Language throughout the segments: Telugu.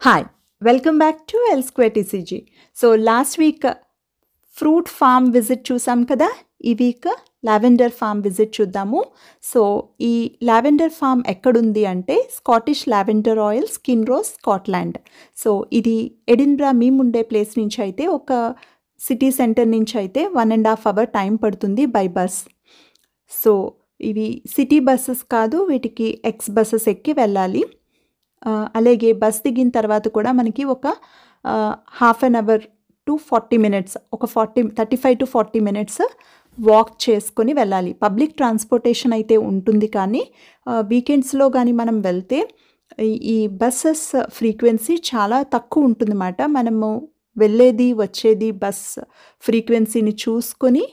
Hi, welcome back to L Square TCG. So last week fruit farm visit చూసాం కదా. ఈ వీక్ లావెండర్ ఫామ్ విజిట్ చూద్దాము. సో ఈ లావెండర్ ఫామ్ ఎక్కడుంది అంటే Scottish lavender oil skin rose Scotland. So ఇది ఎడిన్బ్రా మేము ఉండే ప్లేస్ నుంచి అయితే ఒక సిటీ సెంటర్ నుంచి అయితే 1.5 hour టైం పడుతుంది బై బస్. సో ఇవి సిటీ బస్సెస్ కాదు, వీటికి ఎక్స్ బస్సెస్ ఎక్కి వెళ్ళాలి. అలాగే బస్ దిగిన తర్వాత కూడా మనకి ఒక half an hour to 40 minutes, ఒక 35 to 40 minutes వాక్ చేసుకొని వెళ్ళాలి. పబ్లిక్ ట్రాన్స్పోర్టేషన్ అయితే ఉంటుంది, కానీ వీకెండ్స్లో కానీ మనం వెళ్తే ఈ బస్సెస్ ఫ్రీక్వెన్సీ చాలా తక్కువ ఉంటుందన్నమాట. మనము వెళ్ళేది వచ్చేది బస్ ఫ్రీక్వెన్సీని చూసుకొని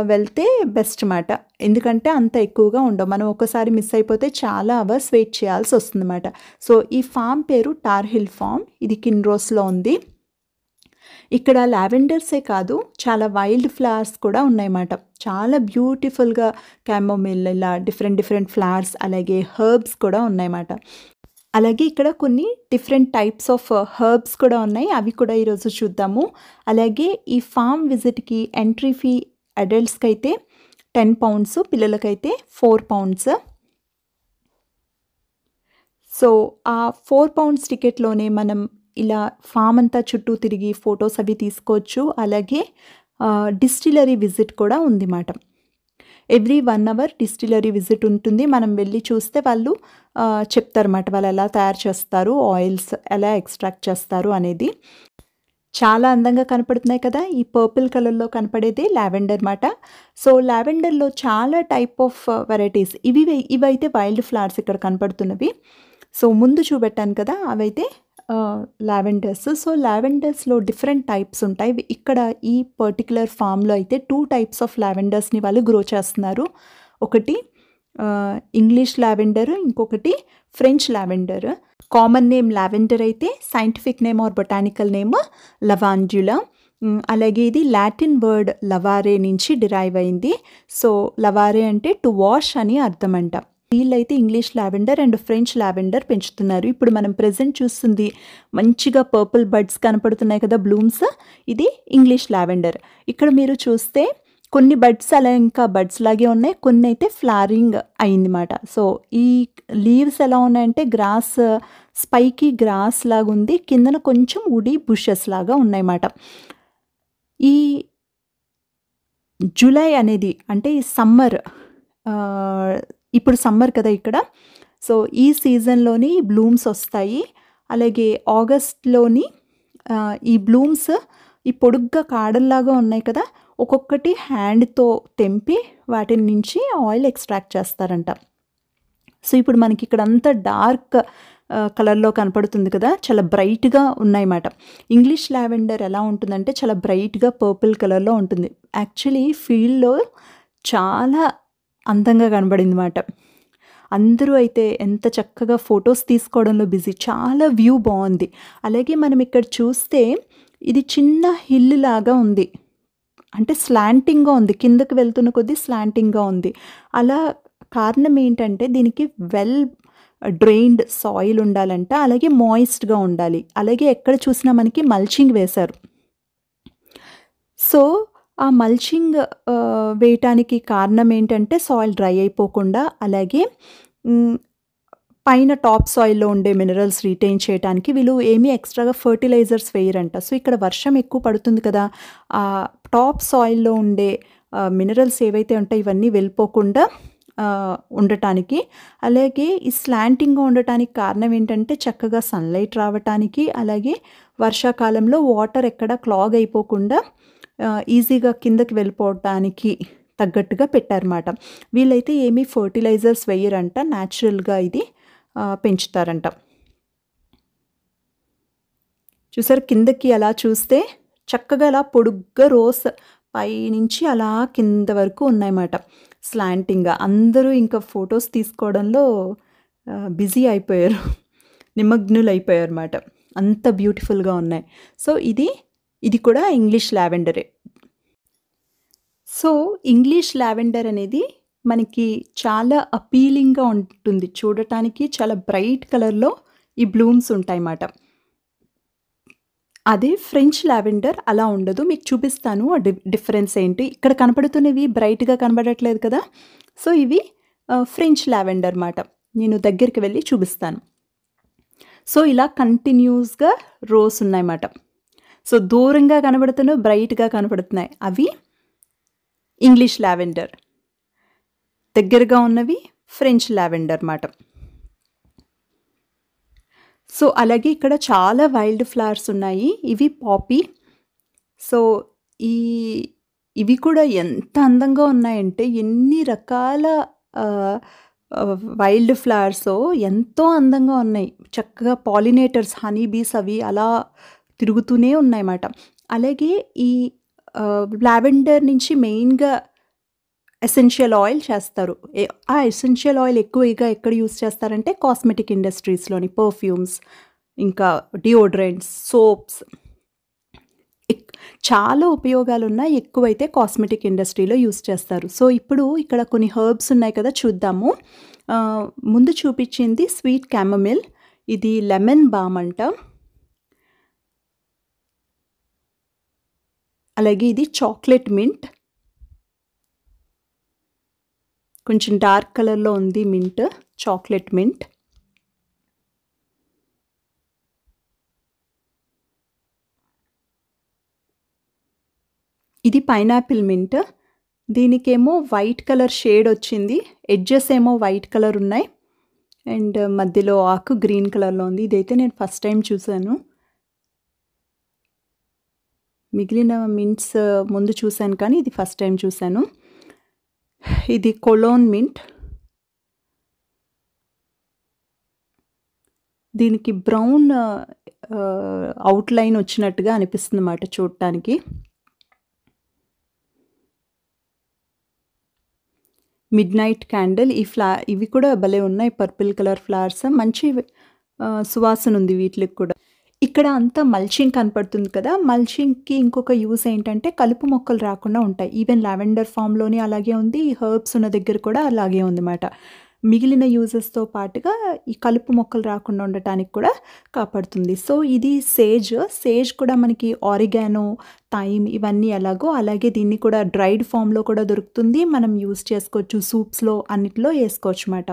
వెళ్తే బెస్ట్ మాట. ఎందుకంటే అంత ఎక్కువగా ఉండవు. మనం ఒకసారి మిస్ అయిపోతే చాలా అవర్స్ వెయిట్ చేయాల్సి వస్తుందన్నమాట. సో ఈ ఫామ్ పేరు టార్ హిల్ ఫామ్. ఇది కిన్రోస్లో ఉంది. ఇక్కడ లావెండర్సే కాదు, చాలా వైల్డ్ ఫ్లవర్స్ కూడా ఉన్నాయన్నమాట. చాలా బ్యూటిఫుల్గా క్యామోమిల్, ఇలా డిఫరెంట్ ఫ్లవర్స్, అలాగే హర్బ్స్ కూడా ఉన్నాయన్నమాట. అలాగే ఇక్కడ కొన్ని డిఫరెంట్ టైప్స్ ఆఫ్ హర్బ్స్ కూడా ఉన్నాయి, అవి కూడా ఈరోజు చూద్దాము. అలాగే ఈ ఫామ్ విజిట్కి ఎంట్రీ ఫీ అడల్ట్స్కి అయితే 10 pounds, పిల్లలకైతే 4 pounds. సో ఆ 4 pounds టికెట్లోనే మనం ఇలా ఫామ్ అంతా చుట్టూ తిరిగి ఫొటోస్ అవి తీసుకోవచ్చు. అలాగే డిస్టిలరీ విజిట్ కూడా ఉంది మాట. ఎవ్రీ 1 hour డిస్టిలరీ విజిట్ ఉంటుంది. మనం వెళ్ళి చూస్తే వాళ్ళు చెప్తారన్నమాట, వాళ్ళు ఎలా తయారు చేస్తారు, ఆయిల్స్ ఎలా ఎక్స్ట్రాక్ట్ చేస్తారు అనేది. చాలా అందంగా కనపడుతున్నాయి కదా. ఈ పర్పుల్ కలర్లో కనపడేది లావెండర్ మాట. సో లావెండర్లో చాలా టైప్ ఆఫ్ వెరైటీస్, ఇవైతే వైల్డ్ ఫ్లవర్స్ ఇక్కడ కనపడుతున్నవి. సో ముందు చూపెట్టాను కదా, అవైతే లావెండర్స్. సో లావెండర్స్లో డిఫరెంట్ టైప్స్ ఉంటాయి. ఇక్కడ ఈ పర్టికులర్ ఫామ్లో అయితే 2 types ఆఫ్ లావెండర్స్ని వాళ్ళు గ్రో చేస్తున్నారు. ఒకటి ఇంగ్లీష్ లావెండర్, ఇంకొకటి French lavender. Common name lavender అయితే scientific name or botanical name Lavandula. అలాగే ఇది లాటిన్ వర్డ్ లవారే నుంచి డిరైవ్ అయింది. సో లవారే అంటే టు వాష్ అని అర్థం అంట. వీళ్ళైతే English lavender and French lavender పెంచుతున్నారు. ఇప్పుడు మనం ప్రెజెంట్ చూస్తుంది మంచిగా పర్పుల్ బడ్స్ కనపడుతున్నాయి కదా, బ్లూమ్స్, ఇది ఇంగ్లీష్ లావెండర్. ఇక్కడ మీరు చూస్తే కొన్ని బడ్స్ అలా ఇంకా బడ్స్ లాగే ఉన్నాయి, కొన్ని అయితే ఫ్లవరింగ్ అయిందన్నమాట. సో ఈ లీవ్స్ ఎలా ఉన్నాయంటే గ్రాస్, స్పైకీ గ్రాస్ లాగా ఉంది, కిందన కొంచెం వుడీ బుషెస్ లాగా ఉన్నాయన్నమాట. ఈ జూలై అనేది అంటే ఈ సమ్మర్, ఇప్పుడు సమ్మర్ కదా ఇక్కడ. సో ఈ సీజన్లోని బ్లూమ్స్ వస్తాయి. అలాగే ఆగస్ట్లోని ఈ బ్లూమ్స్ ఈ పొడుగ్గా కాడల్లాగా ఉన్నాయి కదా, ఒక్కొక్కటి హ్యాండ్తో తెంపి వాటి నుంచి ఆయిల్ ఎక్స్ట్రాక్ట్ చేస్తారంట. సో ఇప్పుడు మనకి ఇక్కడ అంతా డార్క్ కలర్లో కనపడుతుంది కదా, చాలా బ్రైట్గా ఉన్నాయన్నమాట. ఇంగ్లీష్ లావెండర్ ఎలా ఉంటుందంటే చాలా బ్రైట్గా పర్పుల్ కలర్లో ఉంటుంది. యాక్చువల్లీ ఫీల్డ్లో చాలా అందంగా కనబడింది అన్నమాట. అందరూ అయితే ఎంత చక్కగా ఫొటోస్ తీసుకోవడంలో బిజీ, చాలా వ్యూ బాగుంది. అలాగే మనం ఇక్కడ చూస్తే ఇది చిన్న హిల్ లాగా ఉంది, అంటే స్లాంటింగ్గా ఉంది, కిందకి వెళ్తున్న కొద్దీ స్లాంటింగ్గా ఉంది. అలా కారణం ఏంటంటే దీనికి వెల్ డ్రైన్డ్ సాయిల్ ఉండాలంట, అలాగే మాయిస్ట్గా ఉండాలి. అలాగే ఎక్కడ చూసినా మనకి మల్చింగ్ వేశారు. సో ఆ మల్చింగ్ వేయటానికి కారణం ఏంటంటే సాయిల్ డ్రై అయిపోకుండా, అలాగే పైన టాప్ సాయిల్లో ఉండే మినరల్స్ రిటైన్ చేయడానికి వీళ్ళు ఏమీ ఎక్స్ట్రాగా ఫర్టిలైజర్స్ వేయరంట. సో ఇక్కడ వర్షం ఎక్కువ పడుతుంది కదా, ఆ టాప్ సాయిల్లో ఉండే మినరల్స్ ఏవైతే ఉంటాయో ఇవన్నీ వెళ్ళిపోకుండా ఉండటానికి. అలాగే ఈ స్లాంటింగ్గా ఉండటానికి కారణం ఏంటంటే చక్కగా సన్లైట్ రావటానికి, అలాగే వర్షాకాలంలో వాటర్ ఎక్కడ క్లాగ్ అయిపోకుండా ఈజీగా కిందకి వెళ్ళిపోవటానికి తగ్గట్టుగా పెట్టారన్నమాట. వీళ్ళైతే ఏమీ ఫర్టిలైజర్స్ వేయరంట, న్యాచురల్గా ఇది పెంచుతారంట. చూసారు కిందకి అలా చూస్తే చక్కగా అలా పొడుగ్గా రోస్ పైనుంచి అలా కింద వరకు ఉన్నాయన్నమాట స్లాంటింగ్గా. అందరూ ఇంకా ఫొటోస్ తీసుకోవడంలో బిజీ అయిపోయారు, నిమగ్నులు అయిపోయారు అన్నమాట, అంత బ్యూటిఫుల్గా ఉన్నాయి. సో ఇది కూడా ఇంగ్లీష్ లావెండరే. సో ఇంగ్లీష్ లావెండర్ అనేది మనకి చాలా అపీలింగ్గా ఉంటుంది చూడటానికి, చాలా బ్రైట్ కలర్లో ఈ బ్లూమ్స్ ఉంటాయన్నమాట. అదే ఫ్రెంచ్ లావెండర్ అలా ఉండదు. మీకు చూపిస్తాను ఆ డిఫరెన్స్ ఏంటి. ఇక్కడ కనపడుతున్నవి బ్రైట్‌గా కనబడట్లేదు కదా! సో, ఇవి ఫ్రెంచ్ లావెండర్ మాట. నేను దగ్గరికి వెళ్లి చూపిస్తాను. సో, ఇలా కంటిన్యూస్‌గా రోస్ ఉన్నాయన్నమాట. సో, దూరంగా కనబడుతున్నవి బ్రైట్‌గా కనపడుతున్నాయి. అవి ఇంగ్లీష్ లావెండర్. దగ్గరగా ఉన్నవి ఫ్రెంచ్ లావెండర్ మాట. సో, అలాగే ఇక్కడ చాలా వైల్డ్ ఫ్లవర్స్ ఉన్నాయి. ఇవి పాపీ. సో, ఈ ఇవి కూడా ఎంత అందంగా ఉన్నాయంటే ఎన్ని రకాల ఆహ్, వైల్డ్ ఫ్లవర్సో ఎంతో అందంగా ఉన్నాయి. చక్కగా పాలినేటర్స్, హనీ బీస్ అవి అలా తిరుగుతూనే ఉన్నాయన్నమాట. అలాగే ఈ లావెండర్ నుంచి మెయిన్‌గా ఎసెన్షియల్ ఆయిల్ చేస్తారు. ఆ ఎసెన్షియల్ ఆయిల్ ఎక్కువగా ఎక్కడ యూజ్ చేస్తారంటే కాస్మెటిక్ ఇండస్ట్రీస్‌లోని పర్ఫ్యూమ్స్, ఇంకా డియోడ్రెంట్స్, సోప్స్ చాలా ఉపయోగాలున్నాయి. ఎక్కువైతే కాస్మెటిక్ ఇండస్ట్రీలో యూజ్ చేస్తారు. సో, ఇప్పుడు ఇక్కడ కొన్ని హెర్బ్స్ ఉన్నాయి కదా! చూద్దాము. ముందు చూపించింది స్వీట్ క్యామమిల్. ఇది లెమన్ బామ్ అంట. అలాగే ఇది చాక్లెట్ మింట్. కొంచెం డార్క్ కలర్‌లో ఉంది మింట్. Chocolate mint. ఇది పైనాపిల్ మింట్. దీనికేమో వైట్ కలర్ షేడ్ వచ్చింది. ఎడ్జెస్ ఏమో వైట్ కలర్ ఉన్నాయి. అండ్ మధ్యలో ఆకు గ్రీన్ కలర్‌లో ఉంది. ఇదైతే నేను ఫస్ట్ టైం చూసాను. మిగిలిన మింట్స్ ముందు చూసాను కానీ ఇది ఫస్ట్ టైం చూసాను. ఇది కొలోన్ మింట్. దీనికి బ్రౌన్ అవుట్‌లైన్ వచ్చినట్టుగా అనిపిస్తుందన్నమాట చూడటానికి. Midnight candle. ఇవి కూడా భలే ఉన్నాయి. Purple colour flowers. మంచి సువాసన ఉంది వీటికి కూడా. ఇక్కడ అంతా మల్చింగ్ కనపడుతుంది కదా! మల్చింగ్‌కి ఇంకొక యూజ్ ఏంటంటే కలుపు మొక్కలు రాకుండా ఉంటాయి. ఈవెన్ లావెండర్ ఫామ్‌లోని అలాగే ఉంది. ఈ హెర్బ్స్ ఉన్న దగ్గర కూడా అలాగే ఉందన్నమాట. మిగిలిన యూజెస్‌తో పాటుగా ఈ కలుపు మొక్కలు రాకుండా ఉండటానికి కూడా కాపాడుతుంది. సో, ఇది సేజ్. సేజ్ కూడా మనకి ఆరిగానో, థైమ్ ఇవన్నీ ఎలాగో అలాగే దీన్ని కూడా డ్రైడ్ ఫామ్‌లో కూడా దొరుకుతుంది. మనం యూజ్ చేసుకోవచ్చు. సూప్స్‌లో అన్నిటిలో ఏసుకోవచ్చుమాట.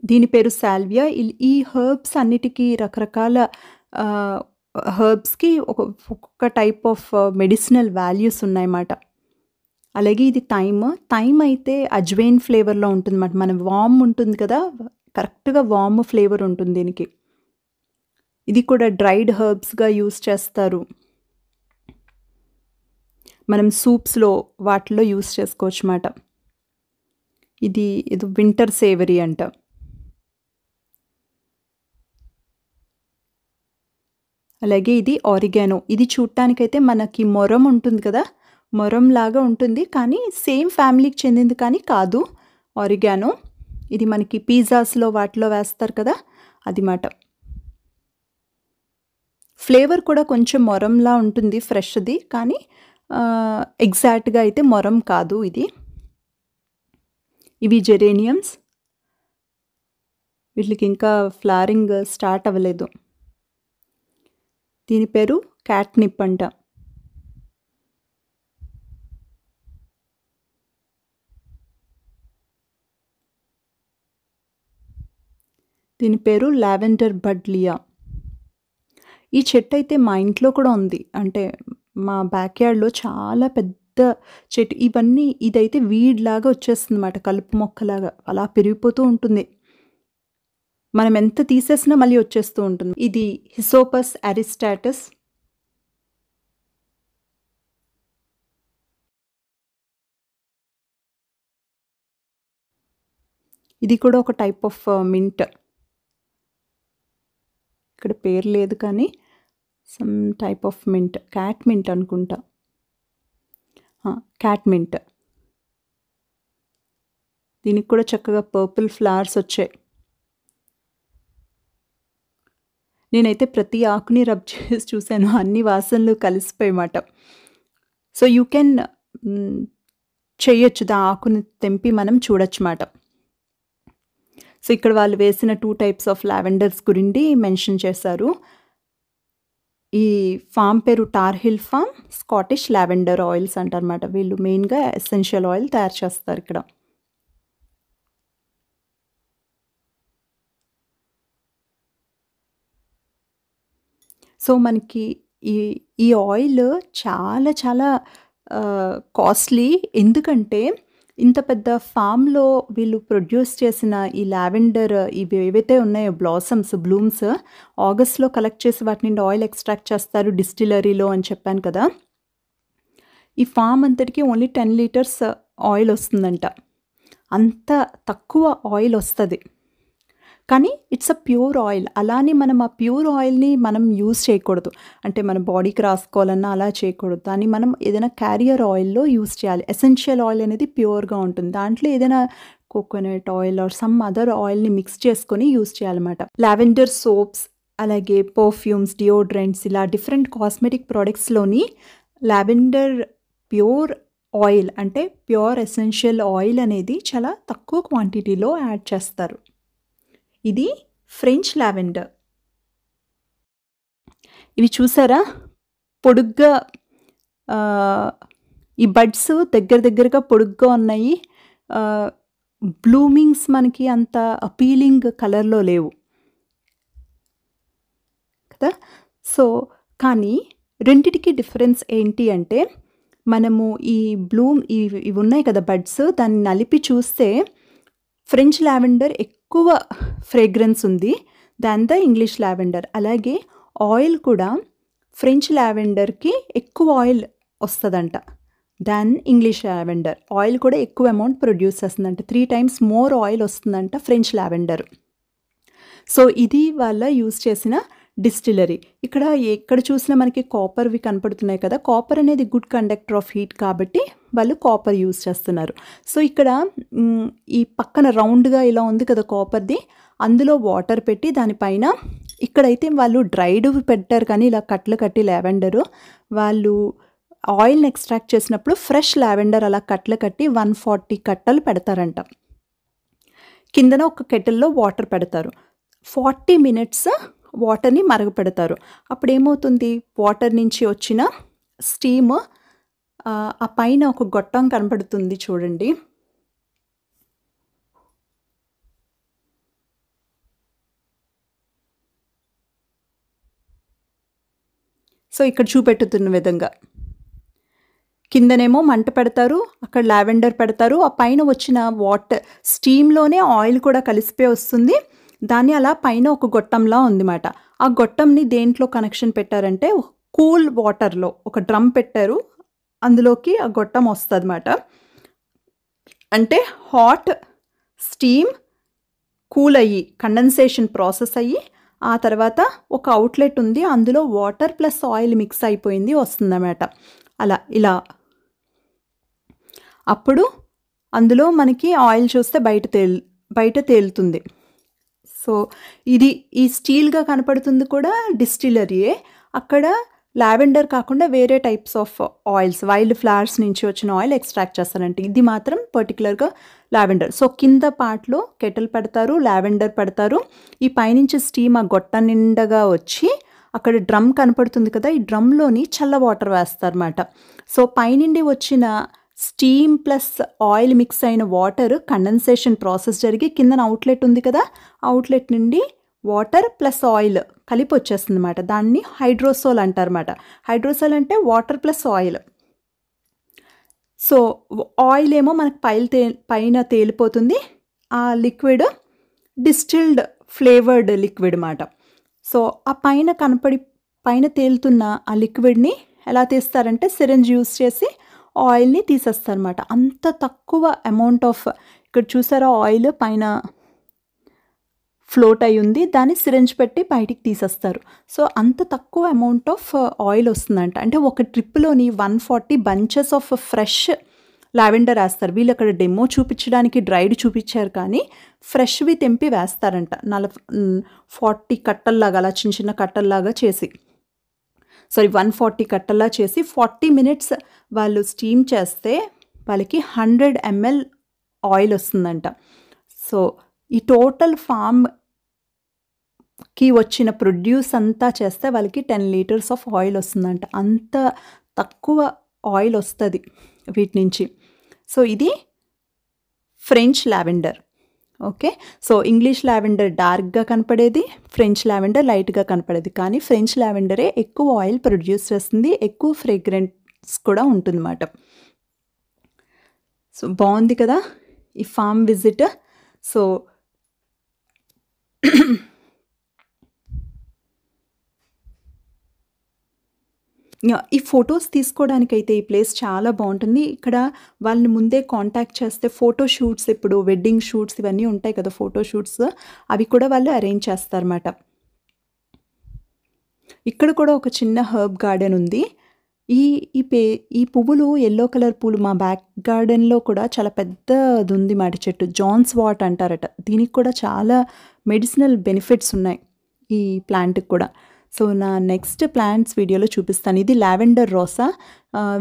దీని పేరు సాల్వియా. ఈ హెర్బ్స్ అన్నిటికి రకరకాల ఆహ్, హెర్బ్స్‌కి ఒక్కొక్క టైప్ ఆఫ్ మెడిసినల్ వాల్యూస్ ఉన్నాయన్నమాట. అలాగే ఇది థైమ్. థైమ్ అయితే అజ్వైన్ ఫ్లేవర్‌లో ఉంటుందన్నమాట. మన వామ్ ఉంటుంది కదా! కరెక్ట్‌గా వామ్ ఫ్లేవర్ ఉంటుంది దీనికి. ఇది కూడా డ్రైడ్ హెర్బ్స్‌గా యూజ్ చేస్తారు. మనం సూప్స్‌లో వాటిలో యూజ్ చేసుకోవచ్చుమాట. ఇది ఏదో వింటర్ సేవరీ అంట. అలాగే ఇది ఆరిగానో. ఇది చూడటానికైతే మనకి మొరం ఉంటుంది కదా! మొరంలాగా ఉంటుంది. కానీ సేమ్ ఫ్యామిలీకి చెందింది కానీ కాదు ఆరిగానో. ఇది మనకి పిజ్జాస్‌లో వాటిలో వేస్తారు కదా! అది మాట. ఫ్లేవర్ కూడా కొంచెం మొరంలా ఉంటుంది ఫ్రెష్‌ది. కానీ ఎగ్జాక్ట్‌గా అయితే మొరం కాదు ఇది. ఇవి జెరేనియమ్స్. వీటికి ఇంకా ఫ్లవరింగ్ స్టార్ట్ అవ్వలేదు. దీని పేరు క్యాట్‌నిప్ అంట. దీని పేరు లావెండర్ బడ్లియా. ఈ చెట్టయితే మా ఇంట్లో కూడా ఉంది. అంటే మా బ్యాక్‌యార్డ్‌లో చాలా పెద్ద చెట్టు. ఇదైతే వీడ్‌లాగా వచ్చేస్తుందన్నమాట. కలుపు మొక్కలాగా అలా పెరిగిపోతూ ఉంటుంది. మనం ఎంత తీసేసినా మళ్ళీ వచ్చేస్తూ ఉంటుంది. ఇది హిసోపస్ అరిస్టాటస్. ఇది కూడా ఒక టైప్ ఆఫ్ మింట్. ఇక్కడ పేరు లేదు కానీ some type of mint. Cat mint అనుకుంటా. Cat mint. దీనికి కూడా చక్కగా పర్పుల్ ఫ్లవర్స్ వచ్చాయి. నేనైతే ప్రతి ఆకుని రబ్ చేసి చూసాను. అన్ని వాసనలు కలిసిపోయాయన్నమాట. సో, యూ కెన్ చేయొచ్చు. ఆకుని తెంపి మనం చూడొచ్చుమాట. సో ఇక్కడ వాళ్ళు వేసిన 2 టైప్స్ ఆఫ్ లావెండర్స్ గురించి మెన్షన్ చేశారు. ఈ ఫామ్ పేరు tar hill farm Scottish lavender oils అంటారన్నమాట. వీళ్ళు మెయిన్‌గా ఎసెన్షియల్ ఆయిల్ తయారు చేస్తారు ఇక్కడ. సో మనకి ఈ ఈ ఆయిల్ చాలా చాలా కాస్ట్లీ. ఎందుకంటే ఇంత పెద్ద ఫామ్‌లో వీళ్ళు ప్రొడ్యూస్ చేసిన ఈ లావెండర్ ఇవి ఏవైతే ఉన్నాయో బ్లూమ్స్ ఆగస్ట్‌లో కలెక్ట్ చేసి వాటి నుండి ఆయిల్ ఎక్స్ట్రాక్ట్ చేస్తారు డిస్టిలరీలో అని చెప్పాను కదా! ఈ ఫామ్ అంతటికి ఓన్లీ 10 లీటర్స్ ఆయిల్ వస్తుందంట. అంత తక్కువ ఆయిల్ వస్తది. కానీ ఇట్స్ అ ప్యూర్ ఆయిల్. అలానే మనం ఆ ప్యూర్ ఆయిల్‌ని మనం యూజ్ చేయకూడదు. అంటే మన బాడీకి రాసుకోవాలన్నా అలా చేయకూడదు. దాన్ని మనం ఏదైనా క్యారియర్ ఆయిల్‌లో యూజ్ చేయాలి. ఎసెన్షియల్ ఆయిల్ అనేది ప్యూర్‌గా ఉంటుంది. దాంట్లో ఏదైనా coconut oil or some other ఆయిల్‌ని మిక్స్ చేసుకొని యూజ్ చేయాలన్నమాట. లావెండర్ సోప్స్, అలాగే పర్ఫ్యూమ్స్, డియోడ్రెంట్స్ ఇలా డిఫరెంట్ కాస్మెటిక్ ప్రొడక్ట్స్‌లోని లావెండర్ ప్యూర్ ఆయిల్ అంటే ప్యూర్ ఎసెన్షియల్ ఆయిల్ అనేది చాలా తక్కువ క్వాంటిటీలో యాడ్ చేస్తారు. ఇది ఫ్రెంచ్ లావెండర్. ఇవి చూసారా? పొడుగ్గా ఈ బడ్స్ దగ్గరగా పొడుగ్గా ఉన్నాయి. బ్లూమింగ్స్ మనకి అంత అపీలింగ్ కలర్‌లో లేవు కదా! సో కానీ రెండిటికి డిఫరెన్స్ ఏంటి అంటే మనము ఈ ఇవి ఉన్నాయి కదా బడ్స్, దాన్ని నలిపి చూస్తే ఫ్రెంచ్ లావెండర్ ఎక్కువ ఫ్రేగ్రెన్స్ ఉంది దాన్ ద ఇంగ్లీష్ లావెండర్. అలాగే ఆయిల్ కూడా ఫ్రెంచ్ లావెండర్‌కి ఎక్కువ ఆయిల్ వస్తదంట దాన్ ఇంగ్లీష్ లావెండర్. ఆయిల్ కూడా ఎక్కువ అమౌంట్ ప్రొడ్యూస్ చేస్తుందంట. 3 టైమ్స్ మోర్ ఆయిల్ వస్తుందంట ఫ్రెంచ్ లావెండర్. సో ఇది వాళ్ళ యూజ్ చేసిన డిస్టిలరీ. ఇక్కడ ఎక్కడ చూసినా మనకి కాపర్‌వి కనపడుతున్నాయి కదా! కాపర్ అనేది గుడ్ కండక్టర్ ఆఫ్ హీట్ కాబట్టి వాళ్ళు కాపర్ యూజ్ చేస్తున్నారు. సో ఇక్కడ ఈ పక్కన రౌండ్‌గా ఇలా ఉంది కదా కాపర్‌ది, అందులో వాటర్ పెట్టి దానిపైన ఇక్కడైతే వాళ్ళు డ్రైడ్‌వి పెట్టారు కానీ ఇలా కట్టలు కట్టి లావెండరు. వాళ్ళు ఆయిల్‌ని ఎక్స్ట్రాక్ట్ చేసినప్పుడు ఫ్రెష్ లావెండర్ అలా కట్టలు కట్టి 140 కట్టలు పెడతారంట. కిందన ఒక కెటిల్‌లో వాటర్ పెడతారు. 40 మినిట్స్ వాటర్‌ని మరగపెడతారు. అప్పుడు ఏమవుతుంది, వాటర్ నుంచి వచ్చిన స్టీమ్ ఆ పైన ఒక గొట్టం కనపడుతుంది చూడండి. సో ఇక్కడ చూపెట్టుతున్న విధంగా కిందనేమో మంట పెడతారు, అక్కడ లావెండర్ పెడతారు. ఆ పైన వచ్చిన వాటర్ స్టీమ్‌లోనే ఆయిల్ కూడా కలిసిపోయి వస్తుంది. దాన్ని అలా పైన ఒక గొట్టంలా ఉందిమాట. ఆ గొట్టంని దేంట్లో కనెక్షన్ పెట్టారంటే కూల్ వాటర్‌లో ఒక డ్రమ్ పెట్టారు. అందులోకి ఆ గొట్టం వస్తదన్నమాట. అంటే హాట్ స్టీమ్ కూల్ అయ్యి కండెన్సేషన్ ప్రాసెస్ అయ్యి ఆ తర్వాత ఒక అవుట్లెట్ ఉంది. అందులో వాటర్ ప్లస్ ఆయిల్ మిక్స్ అయిపోయింది వస్తుందన్నమాట. అలా ఇలా అప్పుడు అందులో మనకి ఆయిల్ చూస్తే బయట తేలుతుంది. సో ఇది ఈ స్టీల్‌గా కనపడుతుంది కూడా డిస్టిలరీయే. అక్కడ లావెండర్ కాకుండా వేరే types of oils, wild flowers నుంచి వచ్చిన ఆయిల్ ఎక్స్ట్రాక్ట్ చేస్తారంట. ఇది మాత్రం పర్టిక్యులర్‌గా లావెండర్. సో కింద పార్ట్‌లో కెటిల్ పెడతారు, లావెండర్ పెడతారు. ఈ పైనుంచి స్టీమ్ ఆ గొట్ట నిండగా వచ్చి అక్కడ డ్రమ్ కనపడుతుంది కదా! ఈ డ్రమ్‌లోని చల్ల వాటర్ వేస్తారన్నమాట. సో పైనుండి వచ్చిన స్టీమ్ ప్లస్ ఆయిల్ మిక్స్ అయిన వాటర్ కండెన్సేషన్ ప్రాసెస్ జరిగి కిందన అవుట్లెట్ ఉంది కదా! అవుట్లెట్ నుండి వాటర్ ప్లస్ ఆయిల్ కలిపి వచ్చేస్తుందన్నమాట. దాన్ని హైడ్రోసోల్ అంటారన్నమాట. హైడ్రోసోల్ అంటే water plus oil. So oil ఏమో మనకు పైన తేలిపోతుంది. ఆ లిక్విడ్ డిస్టిల్డ్ ఫ్లేవర్డ్ లిక్విడ్ మాట. సో ఆ పైన తేలుతున్న ఆ లిక్విడ్‌ని ఎలా తీస్తారంటే సిరంజ్ యూజ్ చేసి ఆయిల్‌ని తీసేస్తారన్నమాట. అంత తక్కువ అమౌంట్ ఆఫ్ ఇక్కడ చూసారా ఆయిల్ పైన ఫ్లోట్ అయి ఉంది. దాన్ని సిరంజ్ పెట్టి బయటికి తీసేస్తారు. సో అంత తక్కువ అమౌంట్ ఆఫ్ ఆయిల్ వస్తుందంట. అంటే ఒక ట్రిప్‌లోని 140 బంచెస్ ఆఫ్ ఫ్రెష్ లావెండర్ వేస్తారు. వీళ్ళు అక్కడ డెమో చూపించడానికి డ్రైడ్ చూపించారు కానీ ఫ్రెష్‌వి తెంపి వేస్తారంట. 40 కట్టల్లాగా అలా చిన్న చిన్న కట్టల్లాగా చేసి 140 కట్టల్లా చేసి 40 మినిట్స్ వాళ్ళు స్టీమ్ చేస్తే వాళ్ళకి 100 ml ఆయిల్ వస్తుందంట. సో ఈ టోటల్ ఫామ్‌కి వచ్చిన ప్రొడ్యూస్ అంతా చేస్తే వాళ్ళకి 10 లీటర్స్ ఆఫ్ ఆయిల్ వస్తుందంట. అంత తక్కువ ఆయిల్ వస్తది వీటి నుంచి. సో, ఇది French lavender. Okay. So, English lavender డార్క్‌గా కనపడేది. ఫ్రెంచ్ లావెండర్ లైట్‌గా కనపడేది. కానీ ఫ్రెంచ్ లావెండరే ఎక్కువ ఆయిల్ ప్రొడ్యూస్ చేస్తుంది. ఎక్కువ ఫ్రేగ్రెన్స్ కూడా ఉంటుందన్నమాట. సో, బావుంది కదా! ఈ ఫార్మ్ విజిట్. So yeah! ఈ ఫోటోస్ తీసుకోవడానికైతే ఈ ప్లేస్ చాలా బావుంటుంది. ఇక్కడ వాళ్ళని ముందే కాంటాక్ట్ చేస్తే ఫోటో షూట్స్ ఇప్పుడు వెడ్డింగ్ షూట్స్ ఇవన్నీ ఉంటాయి కదా! ఫోటో షూట్స్ అవి కూడా వాళ్ళు అరేంజ్ చేస్తారన్నమాట. ఇక్కడ కూడా ఒక చిన్న హర్బ్ గార్డెన్ ఉంది. ఈ ఈ పే ఈ పువ్వులు యెల్లో కలర్ పూలు మా బ్యాక్ గార్డెన్‌లో కూడా చాలా పెద్దదుంది మాట చెట్టు. జాన్స్ వాట్ అంటారట. దీనికి కూడా చాలా మెడిసినల్ బెనిఫిట్స్ ఉన్నాయి. ఈ ప్లాంట్‌కి కూడా. సో, నా నెక్స్ట్ ప్లాంట్స్ వీడియోలో చూపిస్తాను. ఇది లావెండర్ రోసా.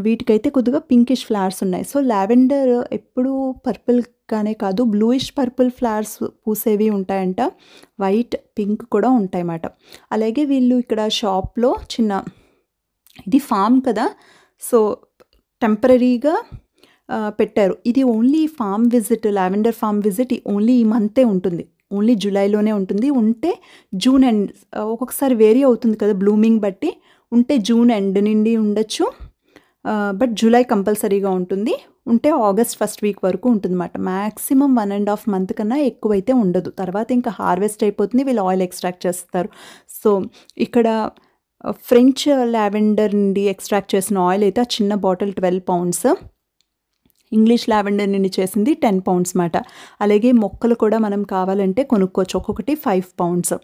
వీటికైతే కొద్దిగా పింకిష్ ఫ్లవర్స్ ఉన్నాయి. సో, లావెండర్ ఎప్పుడూ పర్పుల్‌గానే కాదు బ్లూయిష్ పర్పుల్ ఫ్లవర్స్ పూసేవి ఉంటాయంట. వైట్, పింక్ కూడా ఉంటాయన్నమాట. అలాగే వీళ్ళు ఇక్కడ షాప్‌లో ఇది ఫార్మ్ కదా! సో, టెంపరరీగా పెట్టారు. ఇది only farm visit lavender farm visit only ఈ మంతే ఉంటుంది. ఓన్లీ జులైలోనే ఉంటుంది. ఉంటే జూన్ ఎండ్ ఒక్కొక్కసారి వేరీ అవుతుంది కదా! బ్లూమింగ్ బట్టి. ఉంటే జూన్ ఎండ్ నుండి ఉండొచ్చు. బట్ జులై కంపల్సరీగా ఉంటుంది. ఉంటే ఆగస్ట్ ఫస్ట్ వీక్ వరకు ఉంటుందన్నమాట. మాక్సిమం 1½ మంత్ కన్నా ఎక్కువైతే ఉండదు. తర్వాత ఇంకా హార్వెస్ట్ అయిపోతుంది. వీళ్ళు ఆయిల్ ఎక్స్ట్రాక్ట్ చేస్తారు. సో, ఇక్కడ ఫ్రెంచ్ లావెండర్ నుండి ఎక్స్ట్రాక్ట్ చేసిన ఆయిల్ అయితే ఆ చిన్న బాటిల్ 12 పౌండ్స్. ఇంగ్లీష్ లావెండర్ నుండి చేసింది 10 పౌండ్స్ మాట. అలాగే మొక్కలు కూడా మనం కావాలంటే కొనుక్కోవచ్చు. ఒక్కొక్కటి 5 పౌండ్స్.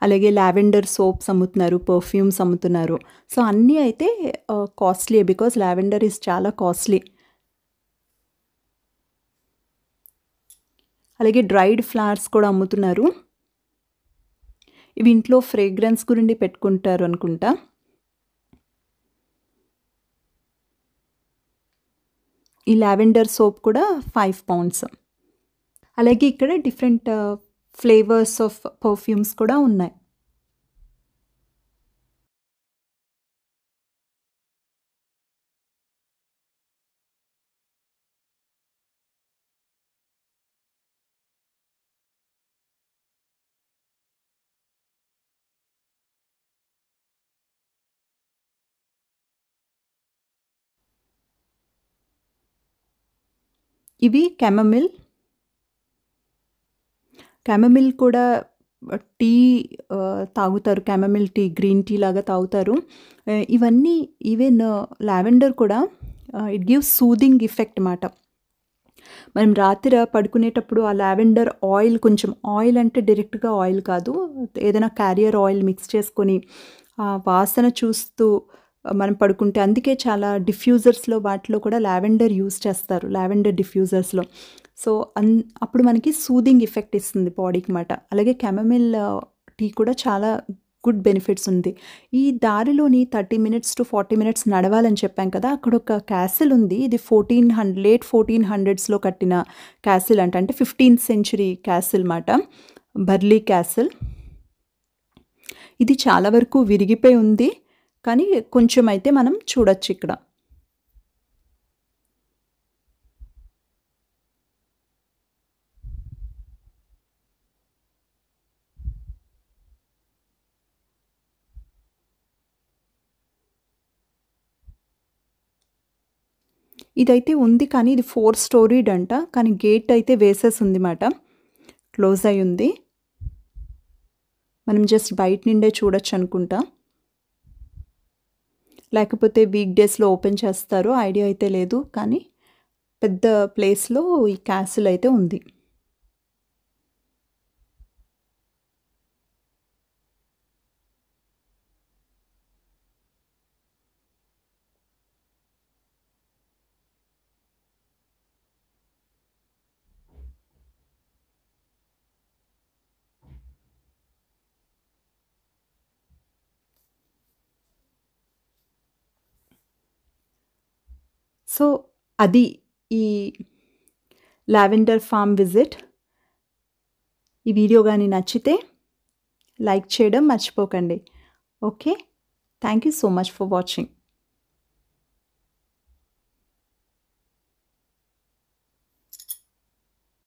అలాగే లావెండర్ సోప్స్ అమ్ముతున్నారు. పర్ఫ్యూమ్స్ అమ్ముతున్నారు. సో, అన్నీ అయితే కాస్ట్లీయే బికాజ్ లావెండర్ ఈజ్ చాలా కాస్ట్లీ. అలాగే డ్రైడ్ ఫ్లవర్స్ కూడా అమ్ముతున్నారు. ఇవి ఇంట్లో ఫ్రేగ్రెన్స్ గురించి పెట్టుకుంటారు అనుకుంటా. ఈ లావెండర్ సోప్ కూడా 5 పౌండ్స్. అలాగే ఇక్కడ డిఫరెంట్ ఫ్లేవర్స్ ఆఫ్ పర్ఫ్యూమ్స్ కూడా ఉన్నాయి. ఇవి కెమమిల్. కెమమిల్ కూడా టీ తాగుతారు. కెమమిల్ టీ, గ్రీన్ టీ లాగా తాగుతారు. ఇవన్నీ ఈవెన్ లావెండర్ కూడా ఇట్ గివ్స్ సూదింగ్ ఎఫెక్ట్ మాట. మనం రాత్రి పడుకునేటప్పుడు ఆ లావెండర్ ఆయిల్ కొంచెం ఆయిల్ అంటే డైరెక్ట్‌గా ఆయిల్ కాదు. ఏదైనా క్యారియర్ ఆయిల్ మిక్స్ చేసుకొని ఆ వాసన చూస్తూ మనం పడుకుంటే అందుకే చాలా డిఫ్యూజర్స్‌లో వాటిలో కూడా లావెండర్ యూజ్ చేస్తారు. లావెండర్ డిఫ్యూజర్స్‌లో. సో, అప్పుడు మనకి సూదింగ్ ఎఫెక్ట్ ఇస్తుంది బాడీకి మాట. అలాగే కెమమిల్ టీ కూడా చాలా గుడ్ బెనిఫిట్స్ ఉంది. ఈ దారిలోని 30 మినిట్స్ టు 40 మినిట్స్ నడవాలని చెప్పాం కదా! అక్కడ ఒక క్యాసిల్ ఉంది. ఇది లేట్ 1400స్‌లో కట్టిన క్యాసిల్ అంట. అంటే 15th సెంచరీ క్యాసిల్ మాట. Burley castle. ఇది చాలా వరకు విరిగిపోయి ఉంది. కానీ కొంచెం అయితే మనం చూడొచ్చు ఇక్కడ. ఇదైతే ఉంది కానీ ఇది 4 స్టోరీడ్ అంట. కానీ గేట్ అయితే వేసేసుంది మాట. క్లోజ్ అయ్యుంది. మనం జస్ట్ బయట నుండే చూడొచ్చు అనుకుంటా. లేకపోతే వీక్ డేస్‌లో ఓపెన్ చేస్తారో ఐడియా అయితే లేదు. కానీ పెద్ద ప్లేస్‌లో ఈ క్యాసిల్ అయితే ఉంది. సో, అది ఈ లావెండర్ ఫార్మ్ విజిట్. ఈ వీడియో కానీ నచ్చితే లైక్ చేయడం మర్చిపోకండి. Okay, thank you so much for watching.